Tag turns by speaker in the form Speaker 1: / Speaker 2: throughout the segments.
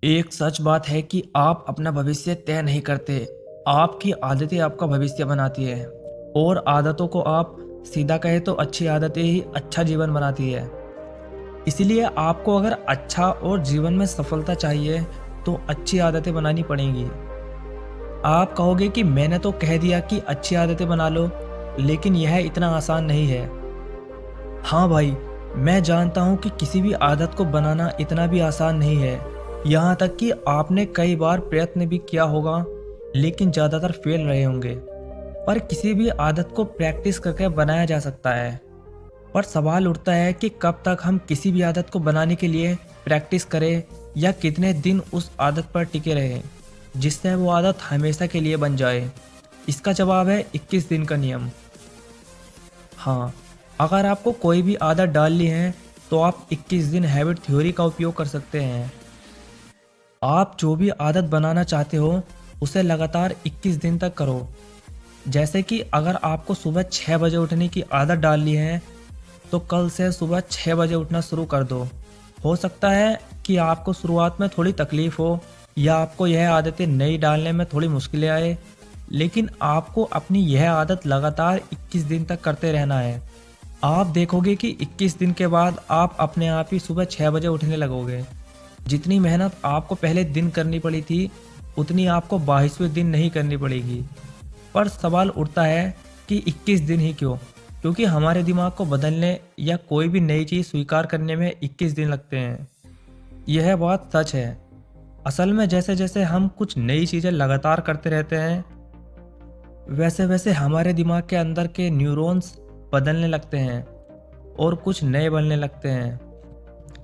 Speaker 1: एक सच बात है कि आप अपना भविष्य तय नहीं करते। आपकी आदतें आपका भविष्य बनाती है और आदतों को आप सीधा कहे तो अच्छी आदतें ही अच्छा जीवन बनाती है। इसीलिए आपको अगर अच्छा और जीवन में सफलता चाहिए तो अच्छी आदतें बनानी पड़ेंगी। आप कहोगे कि मैंने तो कह दिया कि अच्छी आदतें बना लो, लेकिन यह इतना आसान नहीं है। हाँ भाई, मैं जानता हूँ कि किसी भी आदत को बनाना इतना भी आसान नहीं है। यहाँ तक कि आपने कई बार प्रयत्न भी किया होगा, लेकिन ज़्यादातर फेल रहे होंगे। पर किसी भी आदत को प्रैक्टिस करके बनाया जा सकता है। पर सवाल उठता है कि कब तक हम किसी भी आदत को बनाने के लिए प्रैक्टिस करें या कितने दिन उस आदत पर टिके रहें, जिससे वो आदत हमेशा के लिए बन जाए। इसका जवाब है 21 दिन का नियम। हाँ, अगर आपको कोई भी आदत डालनी है तो आप 21 दिन हैबिट थ्योरी का उपयोग कर सकते हैं। आप जो भी आदत बनाना चाहते हो उसे लगातार 21 दिन तक करो। जैसे कि अगर आपको सुबह 6 बजे उठने की आदत डालनी है तो कल से सुबह 6 बजे उठना शुरू कर दो। हो सकता है कि आपको शुरुआत में थोड़ी तकलीफ हो या आपको यह आदतें नई डालने में थोड़ी मुश्किलें आए, लेकिन आपको अपनी यह आदत लगातार 21 दिन तक करते रहना है। आप देखोगे कि 21 दिन के बाद आप अपने आप ही सुबह 6 बजे उठने लगोगे। जितनी मेहनत आपको पहले दिन करनी पड़ी थी, उतनी आपको 22वें दिन नहीं करनी पड़ेगी। पर सवाल उठता है कि 21 दिन ही क्यों? क्योंकि हमारे दिमाग को बदलने या कोई भी नई चीज़ स्वीकार करने में 21 दिन लगते हैं। यह बात सच है। असल में जैसे जैसे हम कुछ नई चीज़ें लगातार करते रहते हैं, वैसे वैसे हमारे दिमाग के अंदर के न्यूरॉन्स बदलने लगते हैं और कुछ नए बनने लगते हैं।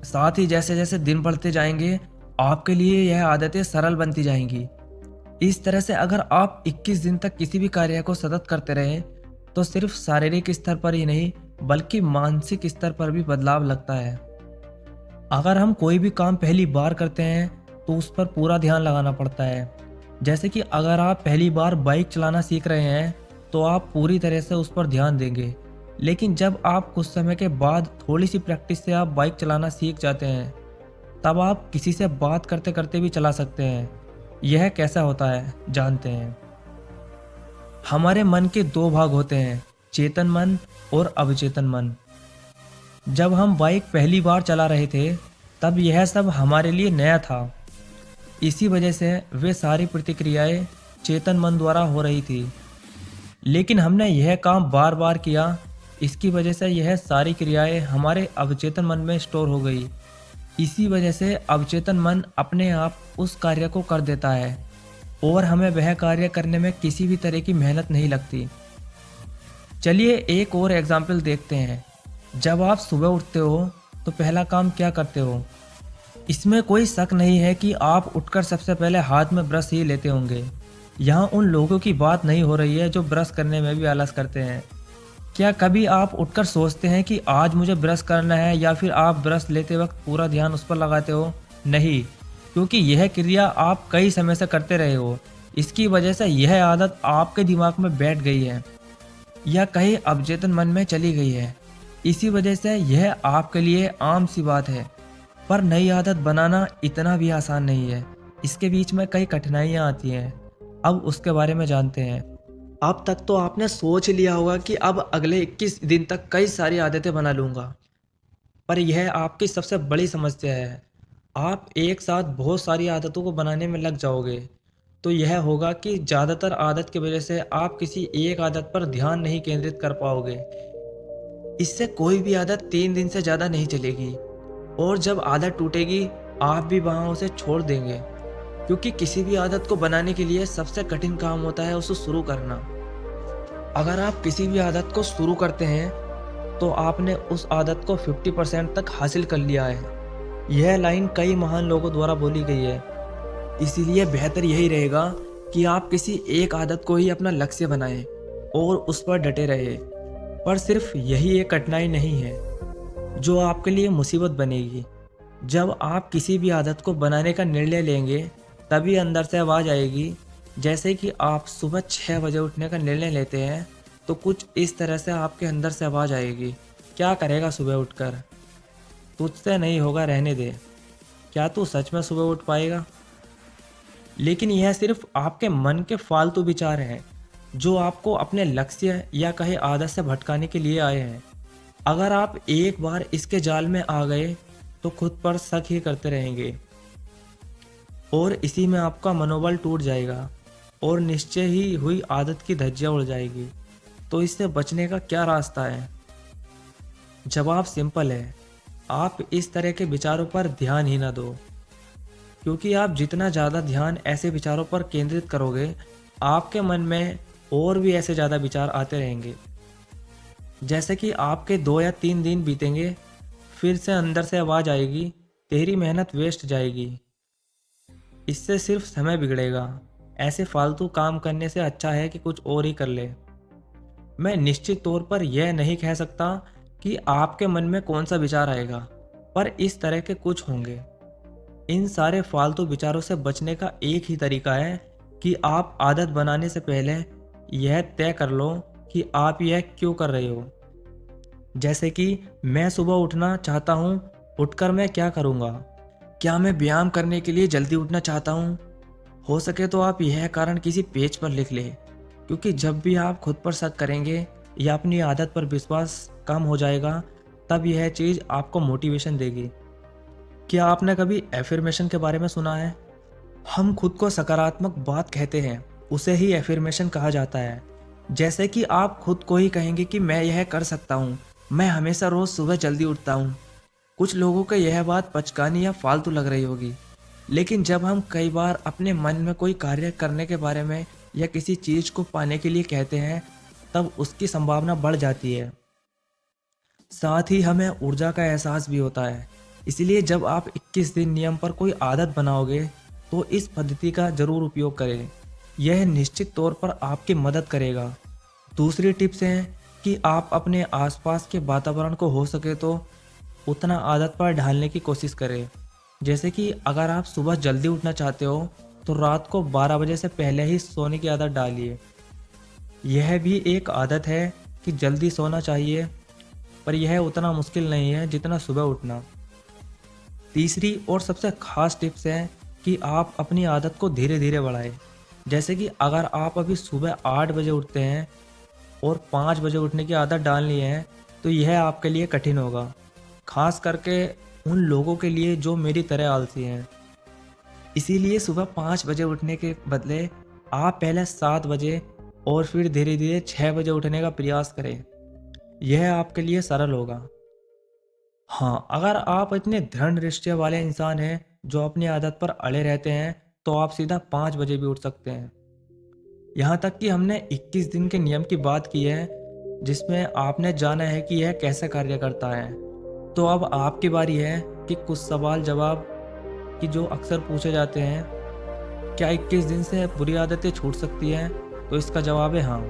Speaker 1: साथ ही जैसे जैसे दिन बढ़ते जाएंगे, आपके लिए यह आदतें सरल बनती जाएंगी। इस तरह से अगर आप 21 दिन तक किसी भी कार्य को सतत करते रहें, तो सिर्फ शारीरिक स्तर पर ही नहीं, बल्कि मानसिक स्तर पर भी बदलाव लगता है। अगर हम कोई भी काम पहली बार करते हैं, तो उस पर पूरा ध्यान लगाना पड़ता है। जैसे कि अगर आप पहली बार बाइक चलाना सीख रहे हैं, तो आप पूरी तरह से उस पर ध्यान देंगे। लेकिन जब आप कुछ समय के बाद थोड़ी सी प्रैक्टिस से आप बाइक चलाना सीख जाते हैं, तब आप किसी से बात करते करते भी चला सकते हैं। यह कैसा होता है, जानते हैं? हमारे मन के दो भाग होते हैं, चेतन मन और अवचेतन मन। जब हम बाइक पहली बार चला रहे थे, तब यह सब हमारे लिए नया था। इसी वजह से वे सारी प्रतिक्रियाएं चेतन मन द्वारा हो रही थी। लेकिन हमने यह काम बार बार किया, इसकी वजह से यह सारी क्रियाएं हमारे अवचेतन मन में स्टोर हो गई। इसी वजह से अवचेतन मन अपने आप उस कार्य को कर देता है और हमें वह कार्य करने में किसी भी तरह की मेहनत नहीं लगती। चलिए एक और एग्जाम्पल देखते हैं। जब आप सुबह उठते हो तो पहला काम क्या करते हो? इसमें कोई शक नहीं है कि आप उठकर सबसे पहले हाथ में ब्रश ही लेते होंगे। यहाँ उन लोगों की बात नहीं हो रही है जो ब्रश करने में भी आलस करते हैं। क्या कभी आप उठकर सोचते हैं कि आज मुझे ब्रश करना है, या फिर आप ब्रश लेते वक्त पूरा ध्यान उस पर लगाते हो? नहीं, क्योंकि यह क्रिया आप कई समय से करते रहे हो। इसकी वजह से यह आदत आपके दिमाग में बैठ गई है या कहीं अवचेतन मन में चली गई है। इसी वजह से यह आपके लिए आम सी बात है। पर नई आदत बनाना इतना भी आसान नहीं है। इसके बीच में कई कठिनाइयाँ आती हैं। अब उसके बारे में जानते हैं। अब तक तो आपने सोच लिया होगा कि अब अगले 21 दिन तक कई सारी आदतें बना लूँगा। पर यह आपकी सबसे बड़ी समस्या है। आप एक साथ बहुत सारी आदतों को बनाने में लग जाओगे, तो यह होगा कि ज़्यादातर आदत की वजह से आप किसी एक आदत पर ध्यान नहीं केंद्रित कर पाओगे। इससे कोई भी आदत 3 दिन से ज़्यादा नहीं चलेगी और जब आदत टूटेगी, आप भी वहाँ उसे छोड़ देंगे। क्योंकि किसी भी आदत को बनाने के लिए सबसे कठिन काम होता है उसे शुरू करना। अगर आप किसी भी आदत को शुरू करते हैं, तो आपने उस आदत को 50% तक हासिल कर लिया है। यह लाइन कई महान लोगों द्वारा बोली गई है। इसीलिए बेहतर यही रहेगा कि आप किसी एक आदत को ही अपना लक्ष्य बनाएं और उस पर डटे रहे। पर सिर्फ यही एक कठिनाई नहीं है जो आपके लिए मुसीबत बनेगी। जब आप किसी भी आदत को बनाने का निर्णय लेंगे, तभी अंदर से आवाज़ आएगी। जैसे कि आप सुबह 6 बजे उठने का निर्णय लेते हैं, तो कुछ इस तरह से आपके अंदर से आवाज़ आएगी, क्या करेगा सुबह उठकर? तुझसे नहीं होगा, रहने दे। क्या तू सच में सुबह उठ पाएगा? लेकिन यह सिर्फ आपके मन के फालतू विचार हैं जो आपको अपने लक्ष्य या कहे आदत से भटकाने के लिए आए हैं। अगर आप एक बार इसके जाल में आ गए तो खुद पर शक ही करते रहेंगे और इसी में आपका मनोबल टूट जाएगा और निश्चय ही हुई आदत की धज्जियां उड़ जाएगी। तो इससे बचने का क्या रास्ता है? जवाब सिंपल है, आप इस तरह के विचारों पर ध्यान ही ना दो, क्योंकि आप जितना ज़्यादा ध्यान ऐसे विचारों पर केंद्रित करोगे, आपके मन में और भी ऐसे ज़्यादा विचार आते रहेंगे। जैसे कि आपके 2 या 3 दिन बीतेंगे, फिर से अंदर से आवाज़ आएगी, तेरी मेहनत वेस्ट जाएगी, इससे सिर्फ समय बिगड़ेगा, ऐसे फालतू काम करने से अच्छा है कि कुछ और ही कर ले। मैं निश्चित तौर पर यह नहीं कह सकता कि आपके मन में कौन सा विचार आएगा, पर इस तरह के कुछ होंगे। इन सारे फालतू विचारों से बचने का एक ही तरीका है कि आप आदत बनाने से पहले यह तय कर लो कि आप यह क्यों कर रहे हो। जैसे कि मैं सुबह उठना चाहता हूँ, उठकर मैं क्या करूँगा? क्या मैं व्यायाम करने के लिए जल्दी उठना चाहता हूँ? हो सके तो आप यह कारण किसी पेज पर लिख लें, क्योंकि जब भी आप खुद पर शक करेंगे या अपनी आदत पर विश्वास कम हो जाएगा, तब यह चीज़ आपको मोटिवेशन देगी। क्या आपने कभी एफर्मेशन के बारे में सुना है? हम खुद को सकारात्मक बात कहते हैं, उसे ही एफर्मेशन कहा जाता है। जैसे कि आप खुद को ही कहेंगे कि मैं यह कर सकता हूँ, मैं हमेशा रोज़ सुबह जल्दी उठता हूँ। कुछ लोगों को यह बात पचकानी या फालतू लग रही होगी, लेकिन जब हम कई बार अपने मन में कोई कार्य करने के बारे में या किसी चीज़ को पाने के लिए कहते हैं, तब उसकी संभावना बढ़ जाती है। साथ ही हमें ऊर्जा का एहसास भी होता है। इसलिए जब आप 21 दिन नियम पर कोई आदत बनाओगे तो इस पद्धति का ज़रूर उपयोग करें। यह निश्चित तौर पर आपकी मदद करेगा। दूसरी टिप्स है कि आप अपने आसपास के वातावरण को हो सके तो उतना आदत पर ढालने की कोशिश करें। जैसे कि अगर आप सुबह जल्दी उठना चाहते हो तो रात को 12 बजे से पहले ही सोने की आदत डालिए। यह भी एक आदत है कि जल्दी सोना चाहिए, पर यह उतना मुश्किल नहीं है जितना सुबह उठना। तीसरी और सबसे खास टिप्स है कि आप अपनी आदत को धीरे धीरे बढ़ाएं। जैसे कि अगर आप अभी सुबह 8 बजे उठते हैं और 5 बजे उठने की आदत डालनी है, तो यह आपके लिए कठिन होगा, खास करके उन लोगों के लिए जो मेरी तरह आलसी हैं। इसीलिए सुबह 5 बजे उठने के बदले आप पहले 7 बजे और फिर धीरे धीरे 6 बजे उठने का प्रयास करें। यह आपके लिए सरल होगा। हाँ, अगर आप इतने दृढ़ निश्चय वाले इंसान हैं जो अपनी आदत पर अड़े रहते हैं, तो आप सीधा 5 बजे भी उठ सकते हैं। यहाँ तक कि हमने 21 दिन के नियम की बात की है, जिसमें आपने जाना है कि यह कैसे कार्य करता है। तो अब आपकी बारी है कि कुछ सवाल जवाब कि जो अक्सर पूछे जाते हैं, क्या 21 दिन से बुरी आदतें छूट सकती हैं? तो इसका जवाब है हाँ।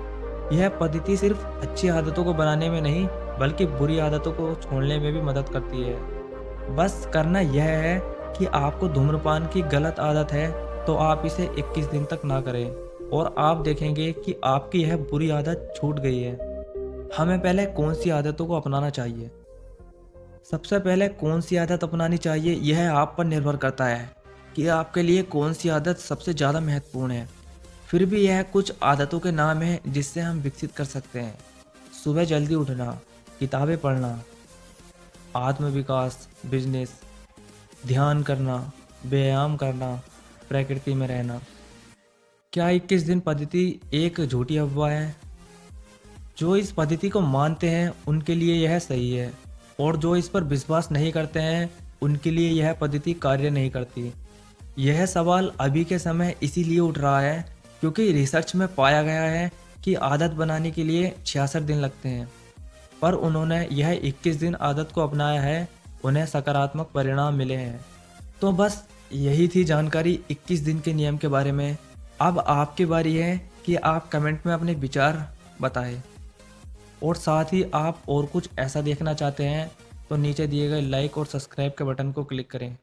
Speaker 1: यह पद्धति सिर्फ अच्छी आदतों को बनाने में नहीं, बल्कि बुरी आदतों को छोड़ने में भी मदद करती है। बस करना यह है कि आपको धूम्रपान की गलत आदत है तो आप इसे 21 दिन तक ना करें और आप देखेंगे कि आपकी यह बुरी आदत छूट गई है। हमें पहले कौन सी आदतों को अपनाना चाहिए? सबसे पहले कौन सी आदत अपनानी चाहिए, यह आप पर निर्भर करता है कि आपके लिए कौन सी आदत सबसे ज़्यादा महत्वपूर्ण है। फिर भी यह कुछ आदतों के नाम हैं जिससे हम विकसित कर सकते हैं। सुबह जल्दी उठना, किताबें पढ़ना, आत्मविकास, बिजनेस, ध्यान करना, व्यायाम करना, प्रकृति में रहना। क्या 21 दिन पद्धति एक झूठी अफवाह है? जो इस पद्धति को मानते हैं उनके लिए यह सही है, और जो इस पर विश्वास नहीं करते हैं उनके लिए यह पद्धति कार्य नहीं करती। यह सवाल अभी के समय इसीलिए उठ रहा है क्योंकि रिसर्च में पाया गया है कि आदत बनाने के लिए 66 दिन लगते हैं, पर उन्होंने यह 21 दिन आदत को अपनाया है, उन्हें सकारात्मक परिणाम मिले हैं। तो बस यही थी जानकारी 21 दिन के नियम के बारे में। अब आपकी बारी है कि आप कमेंट में अपने विचार बताएं, और साथ ही आप और कुछ ऐसा देखना चाहते हैं तो नीचे दिए गए लाइक और सब्सक्राइब के बटन को क्लिक करें।